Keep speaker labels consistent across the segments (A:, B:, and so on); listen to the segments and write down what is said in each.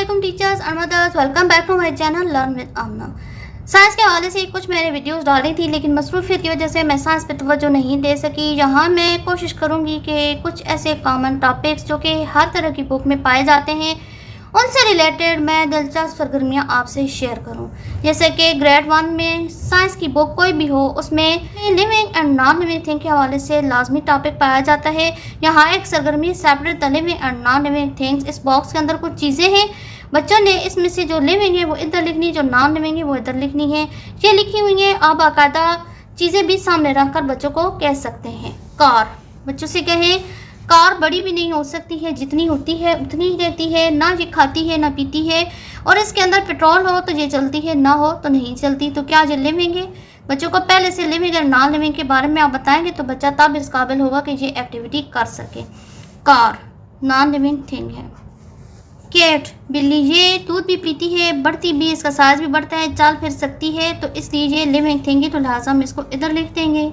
A: अस्सलामुअलैकुम teachers and mothers, welcome back to my channel learn with Aamna. Science के हवाले से कुछ मैंने वीडियोस डाली थी, लेकिन मसरूफियत की वजह से मैं साइंस पे तवज्जो नहीं दे सकी। यहाँ मैं कोशिश करूँगी कि कुछ ऐसे कॉमन टॉपिक्स जो कि हर तरह की बुक में पाए जाते हैं, उनसे रिलेटेड मैं दिलचस्प सरगर्मियाँ आपसे शेयर करूँ। जैसे कि ग्रेड 1 में साइंस की बुक कोई भी हो, उसमें living and non living thing के हवाले से लाजमी टॉपिक पाया जाता है। यहाँ एक सरगर्मी separate the living and non living things. इस बॉक्स के अंदर कुछ चीज़ें हैं, बच्चों ने इसमें से जो लिविंग है वो इधर लिखनी, जो नॉन लिविंग है वो इधर लिखनी है। ये लिखी हुई है, आप बाकायदा चीज़ें भी सामने रखकर बच्चों को कह सकते हैं। कार, बच्चों से कहें कार बड़ी भी नहीं हो सकती है, जितनी होती है उतनी ही रहती है, ना ये खाती है ना पीती है, और इसके अंदर पेट्रोल हो तो ये चलती है, ना हो तो नहीं चलती। तो क्या ये लिविंग है? बच्चों को पहले से लिविंग और नॉन लिविंग के बारे में आप बताएंगे तो बच्चा तब इस काबिल होगा कि ये एक्टिविटी कर सके। कार नॉन लिविंग थिंग है। कैट बिल्ली, ये दूध भी पीती है, बढ़ती भी, इसका साइज भी बढ़ता है, चाल फिर सकती है, तो इसलिए ये लिविंग थिंग है, तो लिहाजा हम इसको इधर लिख देंगे।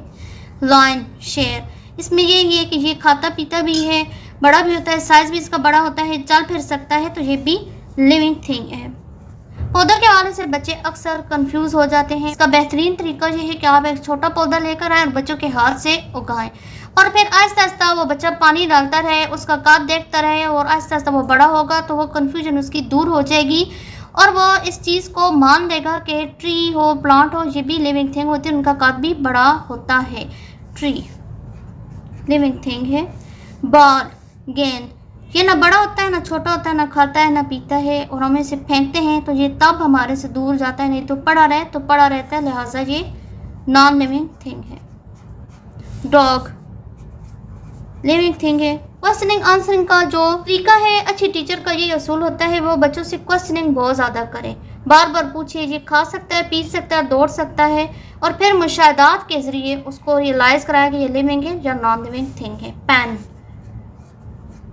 A: लायन शेर, इसमें ये है कि ये खाता पीता भी है, बड़ा भी होता है, साइज भी इसका बड़ा होता है, चल फिर सकता है, तो ये भी लिविंग थिंग है। पौधा के हवाले से बच्चे अक्सर कंफ्यूज हो जाते हैं। इसका बेहतरीन तरीका ये है कि आप एक छोटा पौधा लेकर आए और बच्चों के हाथ से उगाएं, और फिर आहिस्ता आहिस्ता वो बच्चा पानी डालता रहे, उसका कद देखता रहे, और आहिस्ता आहिस्ता वो बड़ा होगा तो वो कन्फ्यूजन उसकी दूर हो जाएगी और वो इस चीज़ को मान लेगा कि ट्री हो, प्लांट हो, ये भी लिविंग थिंग होती है, उनका कद भी बड़ा होता है। ट्री लिविंग थिंग है। बॉल गेंद, ये ना बड़ा होता है, ना छोटा होता है, ना खाता है ना पीता है, और हम इसे फेंकते हैं तो ये तब हमारे से दूर जाता है, नहीं तो पड़ा रहे तो पड़ा रहता है, लिहाजा ये नॉन लिविंग थिंग है। डॉग लिविंग थिंग है। क्वेश्चनिंग आंसरिंग का जो तरीका है, अच्छी टीचर का ये असूल होता है वो बच्चों से क्वेश्चनिंग बहुत ज़्यादा करे, बार बार पूछे, ये खा सकता है, पी सकता है, दौड़ सकता है, और फिर मुशाहदात के ज़रिए उसको रियलाइज़ कराया कि ये लिविंग है या नॉन लिविंग थिंग है। पेन,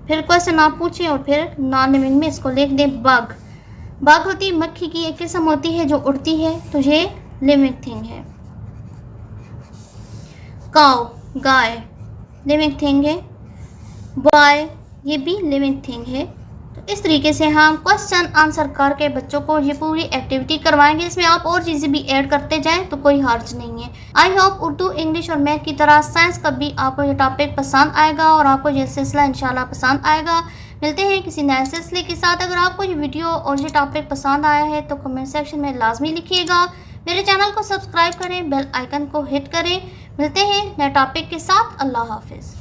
A: फिर क्वेश्चन आप पूछें और फिर नॉन लिविंग में इसको लिख दें। बग, बग होती है मक्खी की एक किस्म होती है जो उड़ती है, तो ये लिविंग थिंग है। काऊ गाय लिविंग थिंग है। बॉय, ये भी लिविंग थिंग है। तो इस तरीके से हम क्वेश्चन आंसर करके बच्चों को ये पूरी एक्टिविटी करवाएंगे। इसमें आप और चीज़ें भी ऐड करते जाएं तो कोई हर्ज नहीं है। आई होप उर्दू, इंग्लिश और मैथ की तरह साइंस का भी आपको ये टॉपिक पसंद आएगा और आपको ये सिलसिला इंशाल्लाह पसंद आएगा। मिलते हैं किसी नए सिलसिले के साथ। अगर आपको ये वीडियो और ये टॉपिक पसंद आया है तो कमेंट सेक्शन में लाजमी लिखिएगा। मेरे चैनल को सब्सक्राइब करें, बेल आइकन को हिट करें। मिलते हैं नए टॉपिक के साथ। अल्लाह हाफिज़।